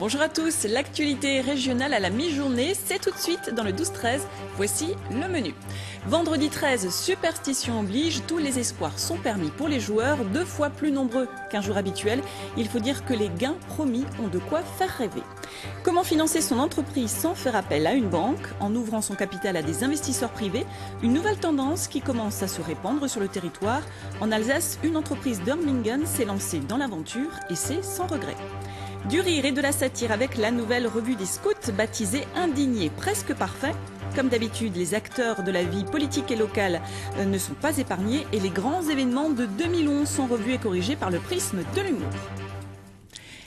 Bonjour à tous, l'actualité régionale à la mi-journée, c'est tout de suite dans le 12-13. Voici le menu. Vendredi 13, superstition oblige, tous les espoirs sont permis pour les joueurs, 2 fois plus nombreux qu'un jour habituel. Il faut dire que les gains promis ont de quoi faire rêver. Comment financer son entreprise sans faire appel à une banque, en ouvrant son capital à des investisseurs privés? Une nouvelle tendance qui commence à se répandre sur le territoire. En Alsace, une entreprise d'Urmingen s'est lancée dans l'aventure et c'est sans regret. Du rire et de la satire avec la nouvelle revue des scouts baptisée Indigné, presque parfait. Comme d'habitude, les acteurs de la vie politique et locale ne sont pas épargnés et les grands événements de 2011 sont revus et corrigés par le prisme de l'humour.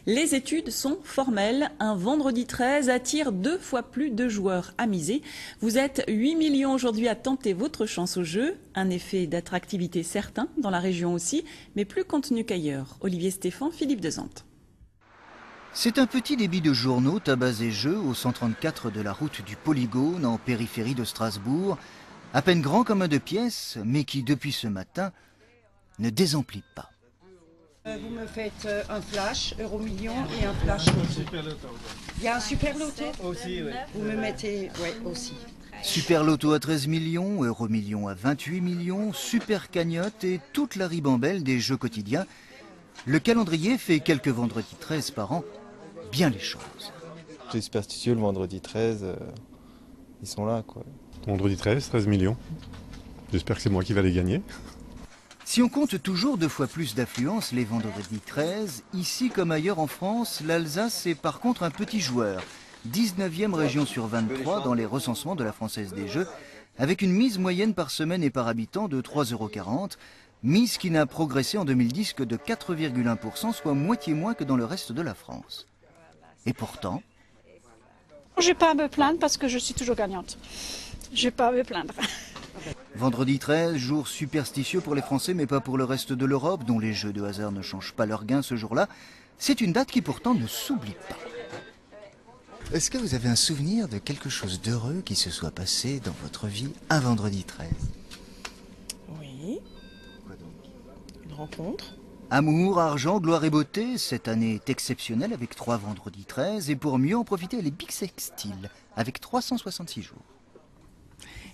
Les études sont formelles. Un vendredi 13 attire 2 fois plus de joueurs à miser. Vous êtes 8 millions aujourd'hui à tenter votre chance au jeu. Un effet d'attractivité certain dans la région aussi, mais plus contenu qu'ailleurs. Olivier Stéphane, Philippe Dezante. C'est un petit débit de journaux, tabac et jeux au 134 de la route du Polygone en périphérie de Strasbourg, à peine grand comme un 2 pièces, mais qui depuis ce matin ne désemplit pas. Vous me faites un flash Euromillion et un flash loto. Il y a un super loto aussi, oui. Vous me mettez, oui, aussi. Super loto à 13 millions, Euromillion à 28 millions, super cagnotte et toute la ribambelle des jeux quotidiens. Le calendrier fait quelques vendredis 13 par an, bien les choses. Les superstitieux, le vendredi 13, ils sont là, quoi. Vendredi 13 millions. J'espère que c'est moi qui va les gagner. Si on compte toujours 2 fois plus d'affluence les vendredis 13, ici comme ailleurs en France, l'Alsace est par contre un petit joueur. 19e région sur 23 dans les recensements de la Française des Jeux, avec une mise moyenne par semaine et par habitant de 3,40 €, mise qui n'a progressé en 2010 que de 4,1%, soit moitié moins que dans le reste de la France. Et pourtant... Je n'ai pas à me plaindre parce que je suis toujours gagnante. Je n'ai pas à me plaindre. Vendredi 13, jour superstitieux pour les Français, mais pas pour le reste de l'Europe, dont les jeux de hasard ne changent pas leur gain ce jour-là. C'est une date qui pourtant ne s'oublie pas. Est-ce que vous avez un souvenir de quelque chose d'heureux qui se soit passé dans votre vie un vendredi 13 ? Oui. Quoi donc ? Une rencontre. Amour, argent, gloire et beauté, cette année est exceptionnelle avec 3 vendredis 13 et pour mieux en profiter, elle est bissextile avec 366 jours.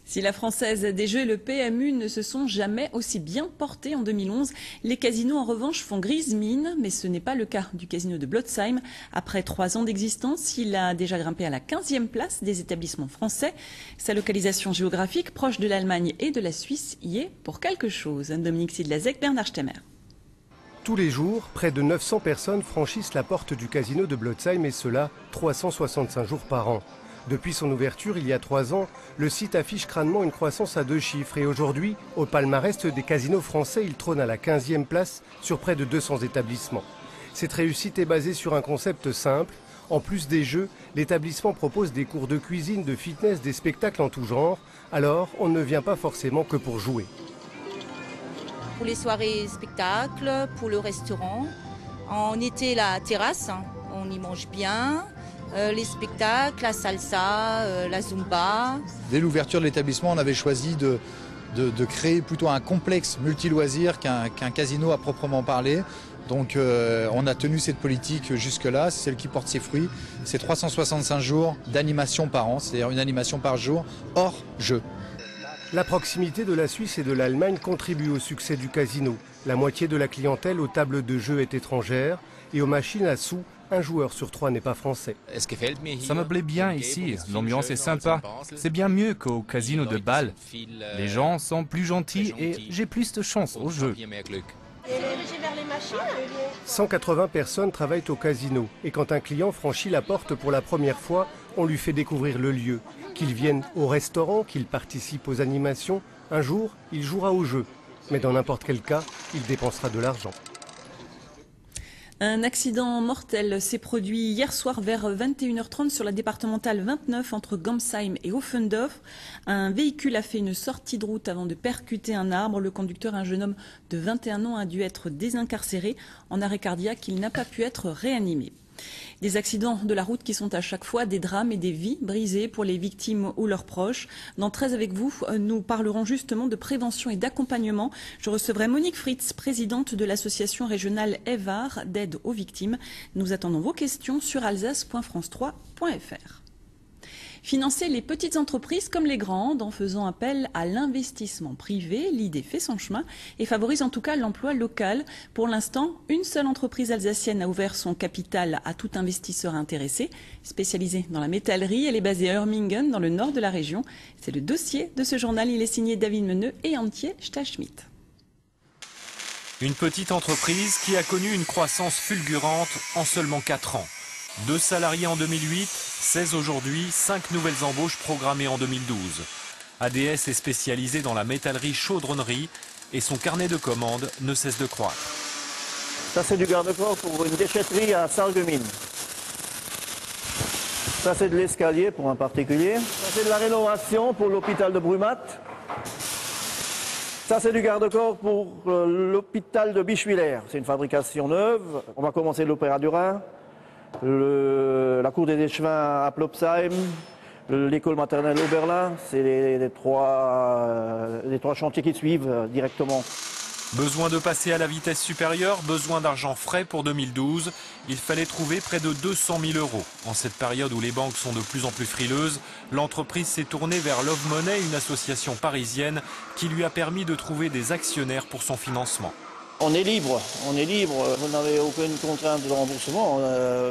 Si la Française des Jeux et le PMU ne se sont jamais aussi bien portés en 2011, les casinos en revanche font grise mine, mais ce n'est pas le cas du casino de Blotzheim. Après 3 ans d'existence, il a déjà grimpé à la 15e place des établissements français. Sa localisation géographique, proche de l'Allemagne et de la Suisse, y est pour quelque chose. Dominique Sidlazek, Bernard Stemmer. Tous les jours, près de 900 personnes franchissent la porte du casino de Blotzheim et cela 365 jours par an. Depuis son ouverture il y a 3 ans, le site affiche crânement une croissance à 2 chiffres et aujourd'hui, au palmarès des casinos français, il trône à la 15e place sur près de 200 établissements. Cette réussite est basée sur un concept simple. En plus des jeux, l'établissement propose des cours de cuisine, de fitness, des spectacles en tout genre. Alors, on ne vient pas forcément que pour jouer. Pour les soirées spectacles, pour le restaurant. En été, la terrasse, on y mange bien. Les spectacles, la salsa, la zumba. Dès l'ouverture de l'établissement, on avait choisi de créer plutôt un complexe multi-loisirs qu'un casino à proprement parler. Donc on a tenu cette politique jusque-là, c'est celle qui porte ses fruits. C'est 365 jours d'animation par an, c'est-à-dire une animation par jour hors jeu. La proximité de la Suisse et de l'Allemagne contribue au succès du casino. La moitié de la clientèle aux tables de jeu est étrangère et aux machines à sous, 1 joueur sur 3 n'est pas français. Ça me plaît bien ici, l'ambiance est sympa. C'est bien mieux qu'au casino de Bâle. Les gens sont plus gentils et j'ai plus de chance au jeu. 180 personnes travaillent au casino et quand un client franchit la porte pour la première fois, on lui fait découvrir le lieu. Qu'il vienne au restaurant, qu'il participe aux animations, un jour, il jouera au jeu. Mais dans n'importe quel cas, il dépensera de l'argent. Un accident mortel s'est produit hier soir vers 21h30 sur la départementale 29 entre Gamsheim et Offendorf. Un véhicule a fait une sortie de route avant de percuter un arbre. Le conducteur, un jeune homme de 21 ans, a dû être désincarcéré. En arrêt cardiaque, il n'a pas pu être réanimé. Des accidents de la route qui sont à chaque fois des drames et des vies brisées pour les victimes ou leurs proches. Dans 13 avec vous, nous parlerons justement de prévention et d'accompagnement. Je recevrai Monique Fritz, présidente de l'association régionale EVAR d'aide aux victimes. Nous attendons vos questions sur alsace.france3.fr. Financer les petites entreprises comme les grandes en faisant appel à l'investissement privé, l'idée fait son chemin et favorise en tout cas l'emploi local. Pour l'instant, une seule entreprise alsacienne a ouvert son capital à tout investisseur intéressé. Spécialisée dans la métallerie, elle est basée à Hörmingen, dans le nord de la région. C'est le dossier de ce journal, il est signé David Meneux et Antje Stahlschmidt. Une petite entreprise qui a connu une croissance fulgurante en seulement 4 ans. 2 salariés en 2008, 16 aujourd'hui, 5 nouvelles embauches programmées en 2012. ADS est spécialisé dans la métallerie chaudronnerie et son carnet de commandes ne cesse de croître. Ça c'est du garde-corps pour une déchetterie à Sarreguemines. Ça c'est de l'escalier pour un particulier. Ça c'est de la rénovation pour l'hôpital de Brumat. Ça c'est du garde-corps pour l'hôpital de Bischwiller. C'est une fabrication neuve. On va commencer l'Opéra du Rhin. La cour des échevins à Plopsheim, l'école maternelle Oberlin, c'est les trois chantiers qui suivent directement. Besoin de passer à la vitesse supérieure, besoin d'argent frais pour 2012. Il fallait trouver près de 200 000 €. En cette période où les banques sont de plus en plus frileuses, l'entreprise s'est tournée vers Love Money, une association parisienne qui lui a permis de trouver des actionnaires pour son financement. On est libre, vous n'avez aucune contrainte de remboursement,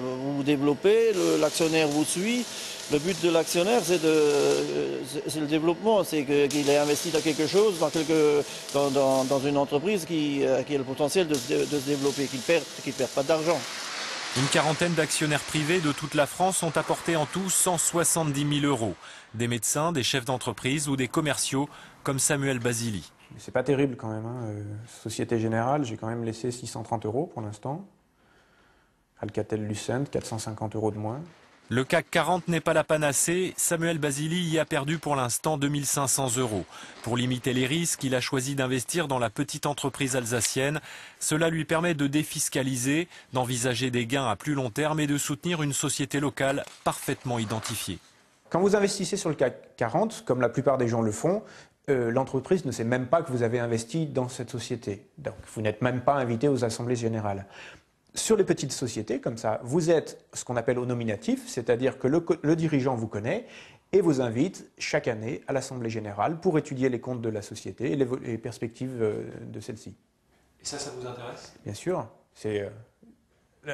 vous vous développez, l'actionnaire vous suit. Le but de l'actionnaire, c'est le développement, c'est qu'il ait investi dans quelque chose, dans une entreprise qui a le potentiel de se développer, qu'il ne perd pas d'argent. Une quarantaine d'actionnaires privés de toute la France ont apporté en tout 170 000 €. Des médecins, des chefs d'entreprise ou des commerciaux comme Samuel Basili. C'est pas terrible quand même. Société Générale, j'ai quand même laissé 630 € pour l'instant. Alcatel-Lucent, 450 € de moins. Le CAC 40 n'est pas la panacée. Samuel Basili y a perdu pour l'instant 2 500 €. Pour limiter les risques, il a choisi d'investir dans la petite entreprise alsacienne. Cela lui permet de défiscaliser, d'envisager des gains à plus long terme et de soutenir une société locale parfaitement identifiée. Quand vous investissez sur le CAC 40, comme la plupart des gens le font, l'entreprise ne sait même pas que vous avez investi dans cette société. Donc vous n'êtes même pas invité aux assemblées générales. Sur les petites sociétés, comme ça, vous êtes ce qu'on appelle au nominatif, c'est-à-dire que le dirigeant vous connaît et vous invite chaque année à l'assemblée générale pour étudier les comptes de la société et les perspectives de celle-ci. Et ça vous intéresse ? Bien sûr.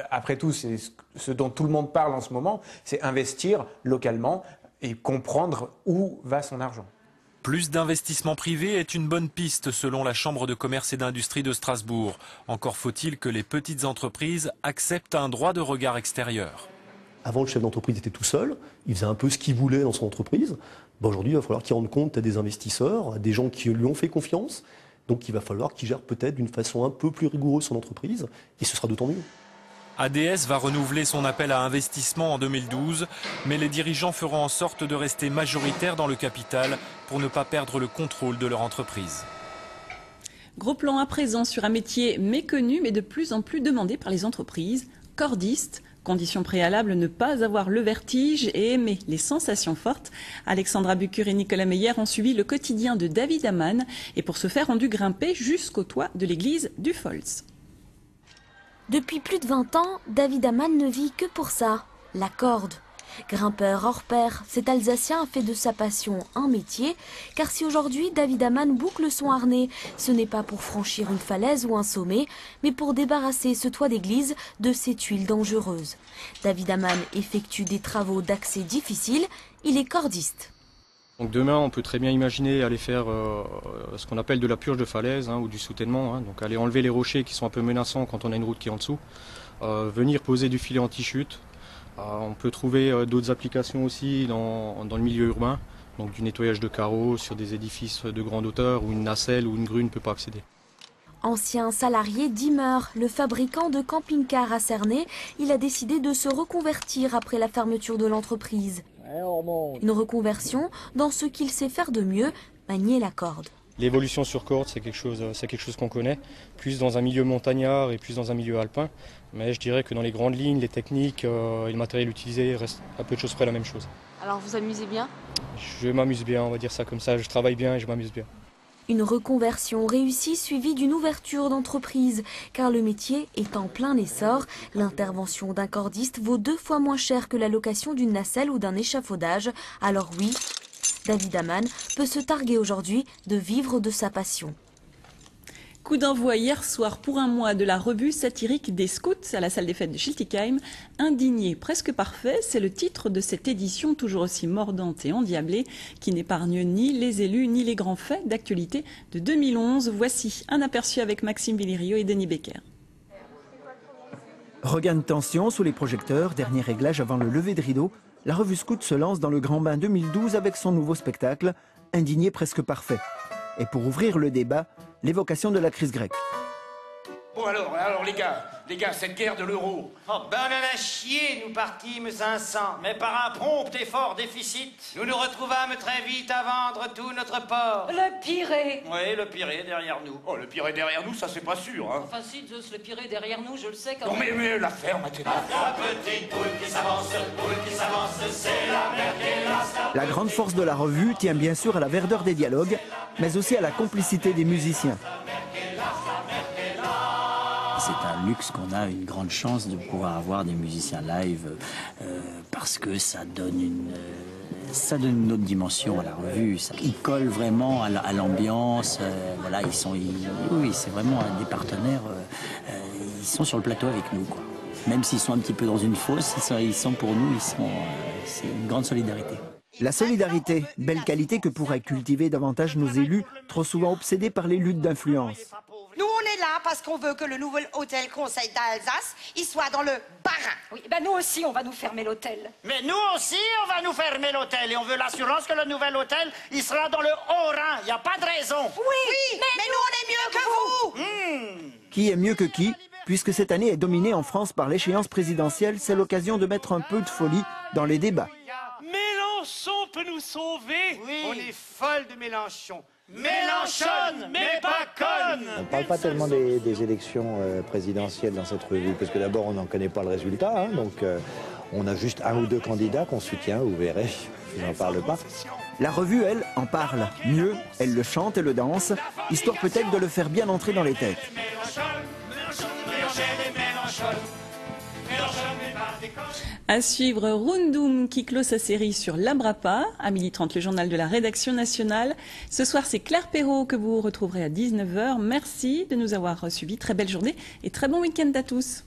Après tout, c'est ce dont tout le monde parle en ce moment, c'est investir localement et comprendre où va son argent. Plus d'investissement privé est une bonne piste selon la Chambre de commerce et d'industrie de Strasbourg. Encore faut-il que les petites entreprises acceptent un droit de regard extérieur. Avant, le chef d'entreprise était tout seul, il faisait un peu ce qu'il voulait dans son entreprise. Aujourd'hui, il va falloir qu'il rende compte à des investisseurs, à des gens qui lui ont fait confiance. Donc il va falloir qu'il gère peut-être d'une façon un peu plus rigoureuse son entreprise, et ce sera d'autant mieux. ADS va renouveler son appel à investissement en 2012, mais les dirigeants feront en sorte de rester majoritaires dans le capital pour ne pas perdre le contrôle de leur entreprise. Gros plan à présent sur un métier méconnu mais de plus en plus demandé par les entreprises, cordiste. Condition préalable, ne pas avoir le vertige et aimer les sensations fortes. Alexandra Bucur et Nicolas Meyer ont suivi le quotidien de David Amann et pour ce faire ont dû grimper jusqu'au toit de l'église du Folz. Depuis plus de 20 ans, David Amann ne vit que pour ça, la corde. Grimpeur hors pair, cet Alsacien a fait de sa passion un métier, car si aujourd'hui David Amann boucle son harnais, ce n'est pas pour franchir une falaise ou un sommet, mais pour débarrasser ce toit d'église de ces tuiles dangereuses. David Amann effectue des travaux d'accès difficiles, il est cordiste. Donc demain, on peut très bien imaginer aller faire ce qu'on appelle de la purge de falaise ou du soutènement, donc aller enlever les rochers qui sont un peu menaçants quand on a une route qui est en dessous, venir poser du filet anti-chute. On peut trouver d'autres applications aussi dans le milieu urbain, donc du nettoyage de carreaux sur des édifices de grande hauteur où une nacelle ou une grue ne peut pas accéder. Ancien salarié d'Immer, le fabricant de camping-cars à Cernay, il a décidé de se reconvertir après la fermeture de l'entreprise. Une reconversion dans ce qu'il sait faire de mieux, manier la corde. L'évolution sur corde, c'est quelque chose qu'on connaît, plus dans un milieu montagnard et plus dans un milieu alpin. Mais je dirais que dans les grandes lignes, les techniques et le matériel utilisé restent à peu de choses près la même chose. Alors vous amusez bien? Je m'amuse bien, on va dire ça comme ça. Je travaille bien et je m'amuse bien. Une reconversion réussie suivie d'une ouverture d'entreprise, car le métier est en plein essor. L'intervention d'un cordiste vaut 2 fois moins cher que la location d'une nacelle ou d'un échafaudage. Alors oui, David Amann peut se targuer aujourd'hui de vivre de sa passion. Coup d'envoi hier soir pour un mois de la revue satirique des scouts à la salle des fêtes de Schiltigheim. Indigné, presque parfait, c'est le titre de cette édition toujours aussi mordante et endiablée qui n'épargne ni les élus ni les grands faits d'actualité de 2011. Voici un aperçu avec Maxime Villerio et Denis Becker. Regain de tension sous les projecteurs, dernier réglage avant le lever de rideau. La revue Scout se lance dans le Grand Bain 2012 avec son nouveau spectacle, Indigné presque parfait. Et pour ouvrir le débat, l'évocation de la crise grecque. Bon alors les gars, cette guerre de l'euro. Oh, ben on en a chié, nous partîmes 500, mais par un prompt et fort déficit, nous nous retrouvâmes très vite à vendre tout notre port. Le Pirée. Oui, le Pirée derrière nous. Oh, le Pirée derrière nous, ça c'est pas sûr, hein. Enfin si, Zeus, le Pirée derrière nous, je le sais quand même. Non mais l'affaire maintenant. La petite poule qui s'avance, c'est la mer qui est La grande force de la revue tient bien sûr à la verdeur des dialogues, mais aussi à la complicité des musiciens. C'est un luxe qu'on a, une grande chance de pouvoir avoir des musiciens live parce que ça donne une autre dimension à la revue. Ils collent vraiment à l'ambiance. Voilà, oui, c'est vraiment des partenaires. Ils sont sur le plateau avec nous, quoi. Même s'ils sont un petit peu dans une fosse, ils sont pour nous. C'est une grande solidarité. La solidarité, belle qualité que pourraient cultiver davantage nos élus, trop souvent obsédés par les luttes d'influence. Nous, on est là parce qu'on veut que le nouvel hôtel Conseil d'Alsace, il soit dans le Bas-Rhin. Oui, ben nous aussi, on va nous fermer l'hôtel. Mais nous aussi, on va nous fermer l'hôtel. Et on veut l'assurance que le nouvel hôtel, il sera dans le Haut-Rhin. Il n'y a pas de raison. Oui, mais nous, on est mieux que vous. Qui est mieux que qui? Puisque cette année est dominée en France par l'échéance présidentielle, c'est l'occasion de mettre un peu de folie dans les débats. Mélenchon peut nous sauver. Oui. On est folle de Mélenchon. Mélenchon, mais pas conne. On ne parle pas tellement des élections présidentielles dans cette revue, parce que d'abord on n'en connaît pas le résultat, hein, donc on a juste 1 ou 2 candidats qu'on soutient, vous verrez, je n'en parle pas. La revue, elle, en parle. Mieux, elle le chante et le danse, histoire peut-être de le faire bien entrer dans les têtes. À suivre Rundum qui clôt sa série sur l'Abrapa. À 12h30, le journal de la rédaction nationale. Ce soir, c'est Claire Perrault que vous retrouverez à 19h. Merci de nous avoir suivis. Très belle journée et très bon week-end à tous.